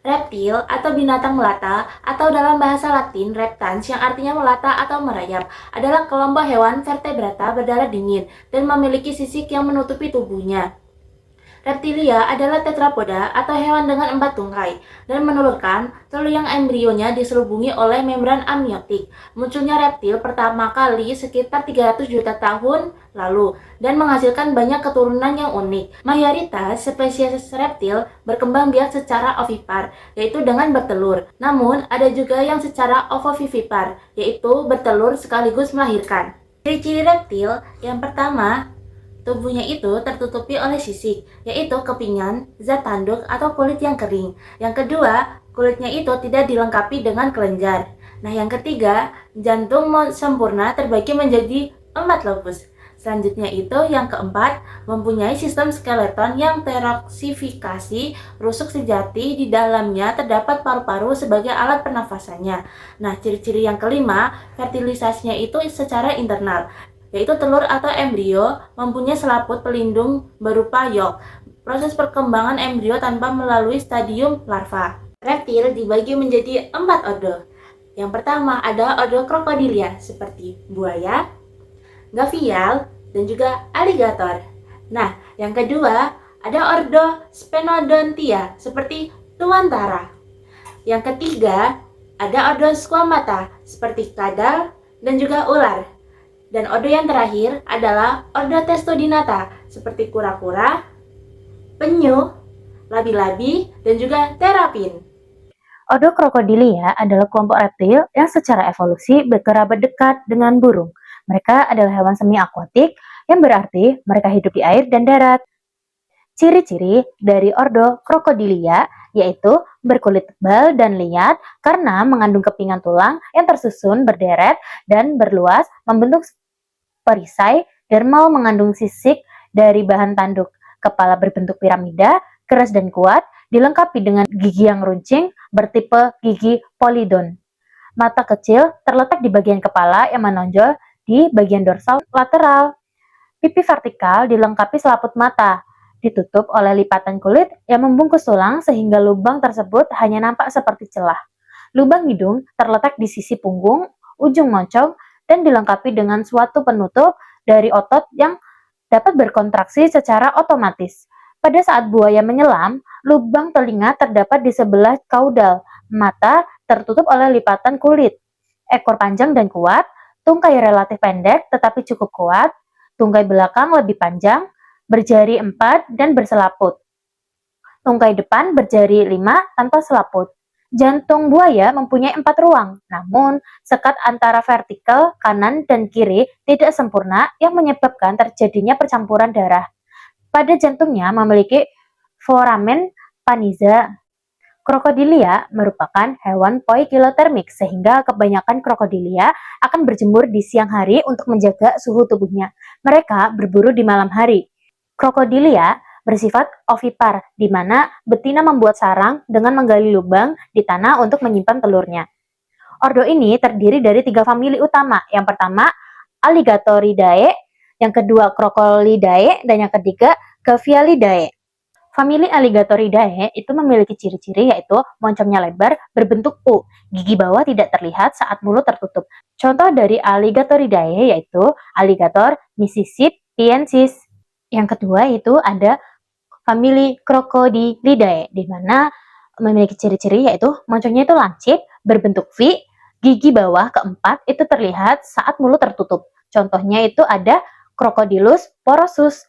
Reptil atau binatang melata atau dalam bahasa Latin reptans yang artinya melata atau merayap adalah kelompok hewan vertebrata berdarah dingin dan memiliki sisik yang menutupi tubuhnya. Reptilia adalah tetrapoda atau hewan dengan 4 tungkai dan menelurkan telur yang embrionya diselubungi oleh membran amniotik. Munculnya reptil pertama kali sekitar 300 juta tahun lalu dan menghasilkan banyak keturunan yang unik. Mayoritas spesies reptil berkembang biak secara ovipar, yaitu dengan bertelur. Namun, ada juga yang secara ovovivipar, yaitu bertelur sekaligus melahirkan. Ciri-ciri reptil yang pertama, tubuhnya itu tertutupi oleh sisik, yaitu kepingan, zat tanduk, atau kulit yang kering. Yang kedua, kulitnya itu tidak dilengkapi dengan kelenjar. Nah, yang ketiga, jantung sempurna terbagi menjadi 4 lobus. Selanjutnya itu, yang keempat, mempunyai sistem skeleton yang teroksifikasi, rusuk sejati, di dalamnya terdapat paru-paru sebagai alat pernafasannya. Nah, ciri-ciri yang kelima, fertilisasinya itu secara internal, yaitu telur atau embrio mempunyai selaput pelindung berupa yolk. Proses perkembangan embrio tanpa melalui stadium larva. Reptil dibagi menjadi 4 ordo. Yang pertama ada ordo Crocodilia seperti buaya, gavial, dan juga alligator. Nah, yang kedua ada ordo Sphenodontia seperti tuantara. Yang ketiga ada ordo Squamata seperti kadal dan juga ular. Dan ordo yang terakhir adalah ordo Testudinata seperti kura-kura, penyu, labi-labi, dan juga terapin. Ordo Crocodilia adalah kelompok reptil yang secara evolusi berkerabat dekat dengan burung. Mereka adalah hewan semi-akuatik yang berarti mereka hidup di air dan darat. Ciri-ciri dari Ordo Crocodilia yaitu berkulit tebal dan liat karena mengandung kepingan tulang yang tersusun berderet dan berluas membentuk perisai. Dermal mengandung sisik dari bahan tanduk. Kepala berbentuk piramida, keras dan kuat, dilengkapi dengan gigi yang runcing bertipe gigi polydon. Mata kecil terletak di bagian kepala yang menonjol di bagian dorsal lateral. Pipi vertikal dilengkapi selaput mata, ditutup oleh lipatan kulit yang membungkus tulang sehingga lubang tersebut hanya nampak seperti celah. Lubang hidung terletak di sisi punggung, ujung moncong, dan dilengkapi dengan suatu penutup dari otot yang dapat berkontraksi secara otomatis. Pada saat buaya menyelam, lubang telinga terdapat di sebelah kaudal, mata tertutup oleh lipatan kulit. Ekor panjang dan kuat, tungkai relatif pendek tetapi cukup kuat, tungkai belakang lebih panjang, berjari 4 dan berselaput. Tungkai depan berjari 5 tanpa selaput. Jantung buaya mempunyai 4 ruang, namun sekat antara vertikal kanan dan kiri tidak sempurna yang menyebabkan terjadinya percampuran darah. Pada jantungnya memiliki foramen Panizza. Crocodilia merupakan hewan poikilotermik sehingga kebanyakan crocodilia akan berjemur di siang hari untuk menjaga suhu tubuhnya. Mereka berburu di malam hari. Crocodilia bersifat ovipar, di mana betina membuat sarang dengan menggali lubang di tanah untuk menyimpan telurnya. Ordo ini terdiri dari 3 famili utama. Yang pertama, Alligatoridae, yang kedua Crocolidae, dan yang ketiga Gavialidae. Famili Alligatoridae itu memiliki ciri-ciri yaitu moncongnya lebar berbentuk U, gigi bawah tidak terlihat saat mulut tertutup. Contoh dari Alligatoridae yaitu Alligator mississippiensis. Yang kedua itu ada famili Crocodilidae, di mana memiliki ciri-ciri yaitu moncongnya itu lancip, berbentuk V, gigi bawah keempat itu terlihat saat mulut tertutup. Contohnya itu ada Crocodylus porosus.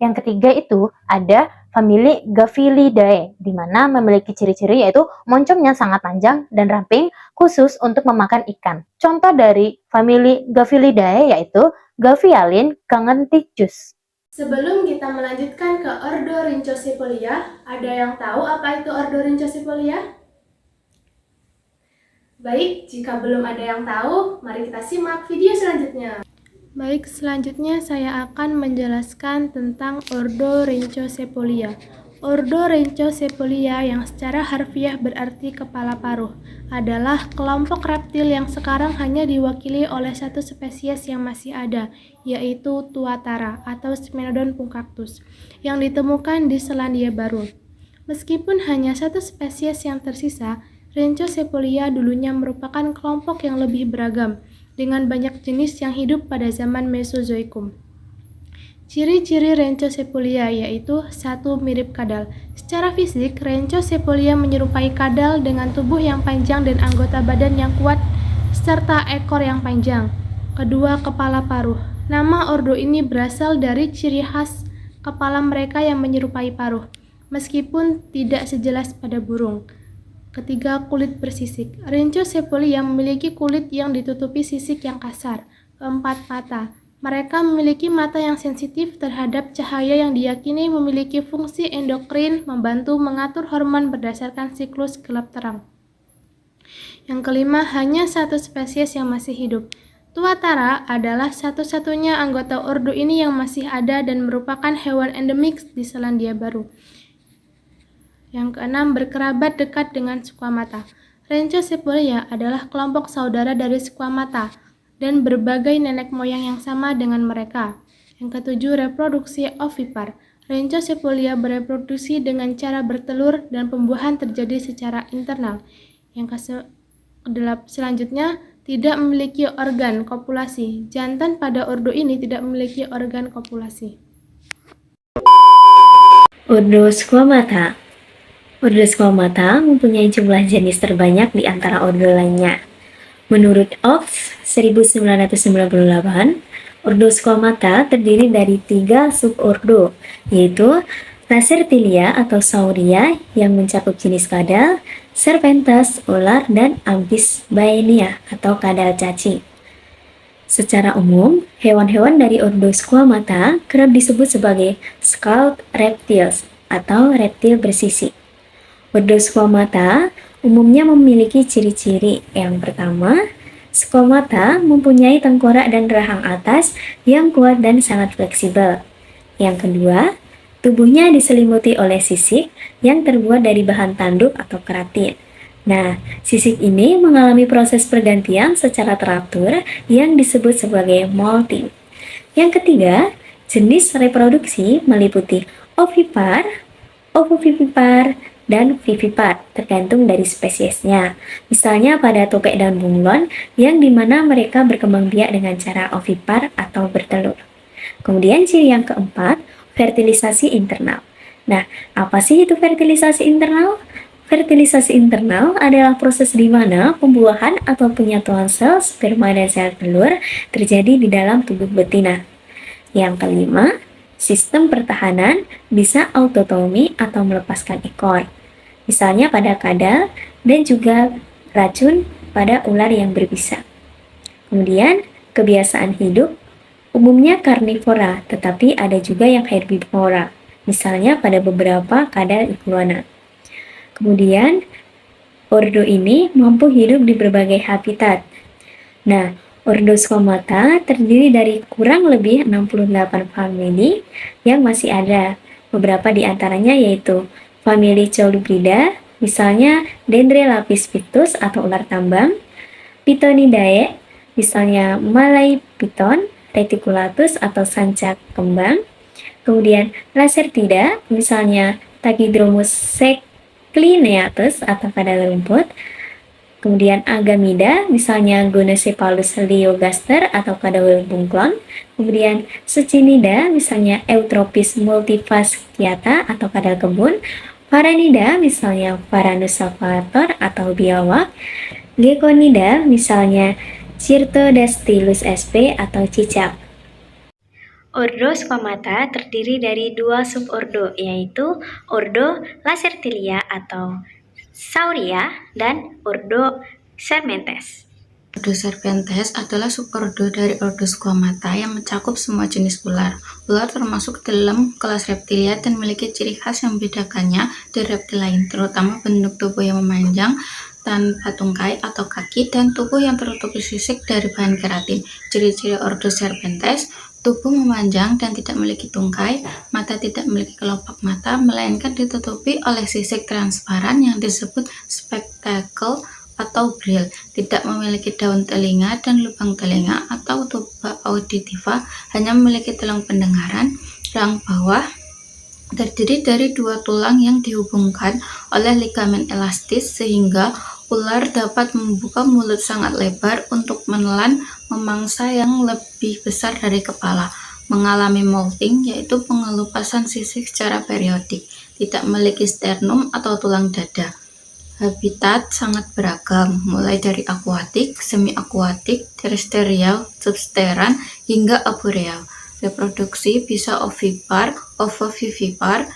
Yang ketiga itu ada famili Gavialidae, di mana memiliki ciri-ciri yaitu moncongnya sangat panjang dan ramping khusus untuk memakan ikan. Contoh dari famili Gavialidae yaitu Gavialin gangenticus. Sebelum kita melanjutkan ke ordo Rhynchocephalia, ada yang tahu apa itu ordo Rhynchocephalia? Baik, jika belum ada yang tahu, mari kita simak video selanjutnya. Baik, selanjutnya saya akan menjelaskan tentang ordo Rhynchocephalia. Ordo Rhynchocephalia yang secara harfiah berarti kepala paruh adalah kelompok reptil yang sekarang hanya diwakili oleh satu spesies yang masih ada, yaitu Tuatara atau Smilodon punctatus, yang ditemukan di Selandia Baru. Meskipun hanya satu spesies yang tersisa, Rhynchocephalia dulunya merupakan kelompok yang lebih beragam, dengan banyak jenis yang hidup pada zaman Mesozoikum. Ciri-ciri Rhynchocephalia yaitu 1. Mirip kadal. Secara fisik, Rhynchocephalia menyerupai kadal dengan tubuh yang panjang dan anggota badan yang kuat serta ekor yang panjang. 2. Kepala paruh. Nama ordo ini berasal dari ciri khas kepala mereka yang menyerupai paruh, meskipun tidak sejelas pada burung. 3. Kulit bersisik. Rhynchocephalia memiliki kulit yang ditutupi sisik yang kasar. 4. Mata. Mereka memiliki mata yang sensitif terhadap cahaya yang diyakini memiliki fungsi endokrin membantu mengatur hormon berdasarkan siklus gelap terang. Yang kelima, hanya satu spesies yang masih hidup. Tuatara adalah satu-satunya anggota ordo ini yang masih ada dan merupakan hewan endemik di Selandia Baru. Yang keenam, berkerabat dekat dengan Squamata. Rhynchocephalia adalah kelompok saudara dari Squamata dan berbagai nenek moyang yang sama dengan mereka. Yang ketujuh, reproduksi ovipar. Rhynchocephalia bereproduksi dengan cara bertelur dan pembuahan terjadi secara internal. Yang selanjutnya, tidak memiliki organ kopulasi. Jantan pada ordo ini tidak memiliki organ kopulasi. Ordo Squamata. Ordo Squamata mempunyai jumlah jenis terbanyak di antara ordo lainnya. Menurut Ox 1998, ordo Squamata terdiri dari 3 subordo, yaitu Lacertilia atau Sauria yang mencakup jenis kadal, Serpentas, ular, dan Amphisbaenia atau kadal cacing. Secara umum, hewan-hewan dari ordo Squamata kerap disebut sebagai scaled reptiles atau reptil bersisik. Ordo Squamata umumnya memiliki ciri-ciri. Yang pertama, Squamata mempunyai tengkorak dan rahang atas yang kuat dan sangat fleksibel. Yang kedua, tubuhnya diselimuti oleh sisik yang terbuat dari bahan tanduk atau keratin. Nah, sisik ini mengalami proses pergantian secara teratur yang disebut sebagai molting. Yang ketiga, jenis reproduksi meliputi ovipar, ovovivipar, dan vivipar, tergantung dari spesiesnya. Misalnya pada topek daun bunglon, yang dimana mereka berkembang biak dengan cara ovipar atau bertelur. Kemudian ciri yang keempat, fertilisasi internal. Nah, apa sih itu fertilisasi internal? Fertilisasi internal adalah proses di mana pembuahan atau penyatuan sel sperma dan sel telur terjadi di dalam tubuh betina. Yang kelima, sistem pertahanan bisa autotomi atau melepaskan ekor. Misalnya pada kadal dan juga racun pada ular yang berbisa. Kemudian, kebiasaan hidup umumnya karnivora, tetapi ada juga yang herbivora, misalnya pada beberapa kadal iguana. Kemudian, ordo ini mampu hidup di berbagai habitat. Nah, ordo Squamata terdiri dari kurang lebih 68 famili yang masih ada. Beberapa di antaranya yaitu famili Colubrida, misalnya Dendrelaphis pictus atau ular tambang, Pitonidae, misalnya Malay Piton, Reticulatus atau sancak kembang, kemudian Lacertida, misalnya Tachydromus seclineatus atau kadal rumput, kemudian Agamida, misalnya Gonocephalus liogaster atau kadal bunglon, kemudian Sucinida, misalnya Eutrophis multifasciata atau kadal kebun, Varanida, misalnya Varanus salvator atau biawak, Gekonida, misalnya Cirtodactylus sp atau cicak. Ordo Squamata terdiri dari 2 subordo, yaitu Ordo Lacertilia atau Sauria dan Ordo Serpentes. Ordo Serpentes adalah subordo dari ordo Squamata yang mencakup semua jenis ular. Ular termasuk dalam kelas reptilia dan memiliki ciri khas yang membedakannya dari reptil lain, terutama bentuk tubuh yang memanjang tanpa tungkai atau kaki dan tubuh yang tertutupi sisik dari bahan keratin. Ciri-ciri ordo Serpentes: tubuh memanjang dan tidak memiliki tungkai, mata tidak memiliki kelopak mata, melainkan ditutupi oleh sisik transparan yang disebut spectacle atau brill, tidak memiliki daun telinga dan lubang telinga atau tuba auditiva, hanya memiliki tulang pendengaran, rahang bawah terdiri dari dua tulang yang dihubungkan oleh ligamen elastis sehingga ular dapat membuka mulut sangat lebar untuk menelan memangsa yang lebih besar dari kepala. Mengalami molting, yaitu pengelupasan sisik secara periodik, tidak memiliki sternum atau tulang dada. Habitat sangat beragam, mulai dari akuatik, semi-akuatik, terestrial, subteran, hingga arboreal. Reproduksi bisa ovipar, ovovivipar,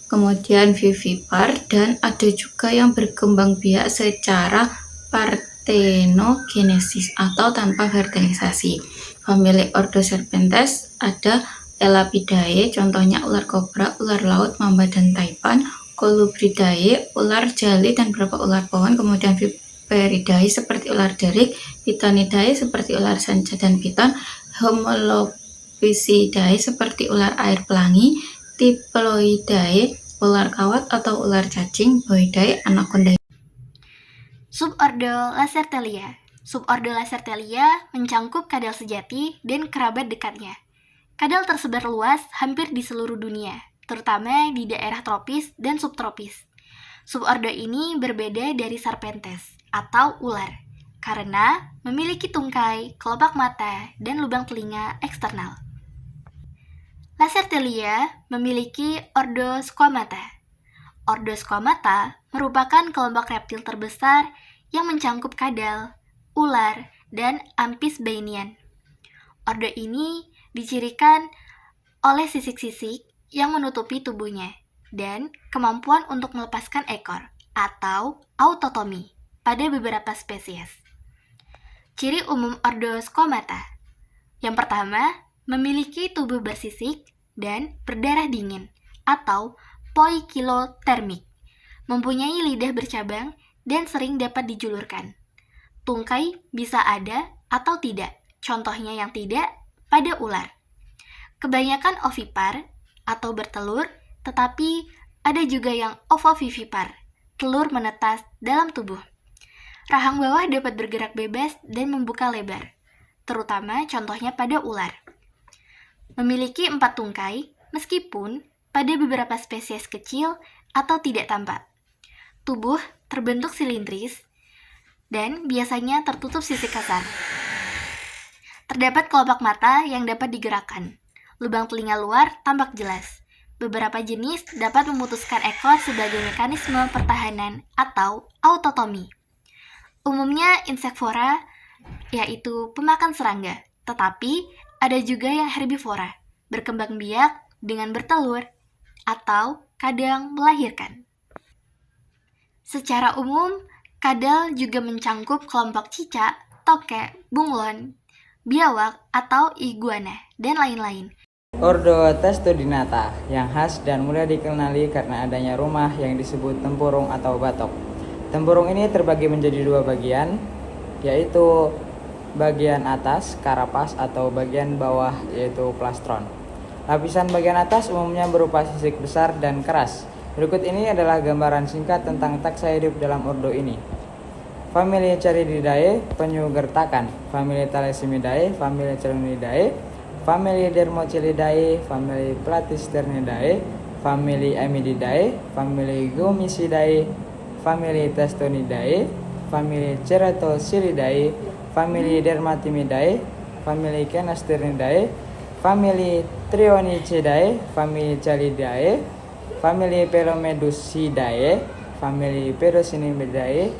kemudian vivipar, dan ada juga yang berkembang biak secara parthenogenesis atau tanpa fertilisasi. Famili ordo Serpentes ada Elapidae, contohnya ular kobra, ular laut, mamba, dan taipan. Colubridae, ular jali dan beberapa ular pohon. Kemudian Viperidae seperti ular derik, Pitonidae seperti ular sanca dan piton, Homolopisidae seperti ular air pelangi, Diploidae ular kawat atau ular cacing, Boidae anaconda. Subordo Lacertilia. Subordo Lacertilia mencangkup kadal sejati dan kerabat dekatnya. Kadal tersebar luas hampir di seluruh dunia, terutama di daerah tropis dan subtropis. Subordo ini berbeda dari Serpentes atau ular karena memiliki tungkai, kelopak mata, dan lubang telinga eksternal. Lacertilia memiliki ordo Squamata. Ordo Squamata merupakan kelompok reptil terbesar yang mencangkup kadal, ular, dan Amphisbaenian. Ordo ini dicirikan oleh sisik-sisik yang menutupi tubuhnya dan kemampuan untuk melepaskan ekor atau autotomi pada beberapa spesies. Ciri umum ordo Squamata. Yang pertama, memiliki tubuh bersisik dan berdarah dingin atau poikilotermik, mempunyai lidah bercabang dan sering dapat dijulurkan. Tungkai bisa ada atau tidak, contohnya yang tidak pada ular. Kebanyakan ovipar atau bertelur, tetapi ada juga yang ovovivipar, telur menetas dalam tubuh. Rahang bawah dapat bergerak bebas dan membuka lebar, terutama contohnya pada ular. Memiliki 4 tungkai, meskipun pada beberapa spesies kecil atau tidak tampak. Tubuh terbentuk silindris dan biasanya tertutup sisik kasar. Terdapat kelopak mata yang dapat digerakkan. Lubang telinga luar tampak jelas. Beberapa jenis dapat memutuskan ekor sebagai mekanisme pertahanan atau autotomi. Umumnya insekvora, yaitu pemakan serangga, tetapi ada juga yang herbivora, berkembang biak dengan bertelur, atau kadang melahirkan. Secara umum, kadal juga mencangkup kelompok cicak, tokek, bunglon, biawak, atau iguana, dan lain-lain. Ordo Testudinata yang khas dan mudah dikenali karena adanya rumah yang disebut tempurung atau batok. Tempurung ini terbagi menjadi 2 bagian, yaitu bagian atas, karapas, atau bagian bawah, yaitu plastron. Lapisan bagian atas umumnya berupa sisik besar dan keras. Berikut ini adalah gambaran singkat tentang taksa hidup dalam ordo ini. Famili Charididae, penyu gertakan. Famili Thalassimidae, famili Chelonidae, famili Dermochilidae, famili Platysternidae, famili Amididae, famili Gomisidae, famili Testonidae, famili Ceratosilidae, famili Dermatimidae, famili Canesternidae, famili Trionychidae, famili Chalidae, famili Pelomedusidae, famili Pedosinidae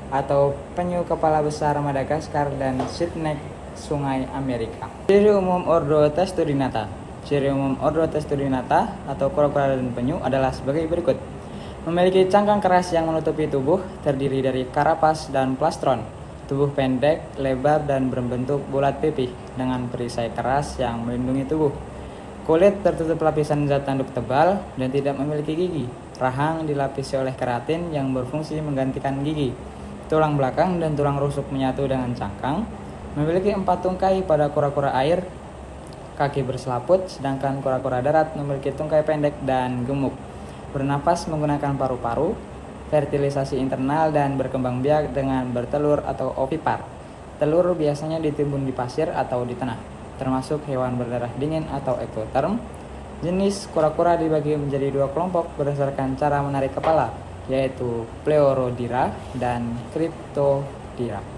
atau penyu kepala besar Madagaskar dan Sydney Sungai Amerika. Ciri umum ordo Testudinata. Ciri umum ordo Testudinata atau kura-kura dan penyu adalah sebagai berikut. Memiliki cangkang keras yang menutupi tubuh, terdiri dari karapas dan plastron. Tubuh pendek, lebar, dan berbentuk bulat pipih dengan perisai keras yang melindungi tubuh. Kulit tertutup lapisan zat tanduk tebal dan tidak memiliki gigi. Rahang dilapisi oleh keratin yang berfungsi menggantikan gigi. Tulang belakang dan tulang rusuk menyatu dengan cangkang. Memiliki 4 tungkai pada kura-kura air, kaki berselaput, sedangkan kura-kura darat memiliki tungkai pendek dan gemuk. Bernapas menggunakan paru-paru, fertilisasi internal, dan berkembang biak dengan bertelur atau ovipar. Telur biasanya ditimbun di pasir atau di tanah, termasuk hewan berdarah dingin atau ektoterm. Jenis kura-kura dibagi menjadi dua kelompok berdasarkan cara menarik kepala, yaitu Pleurodira dan Cryptodira.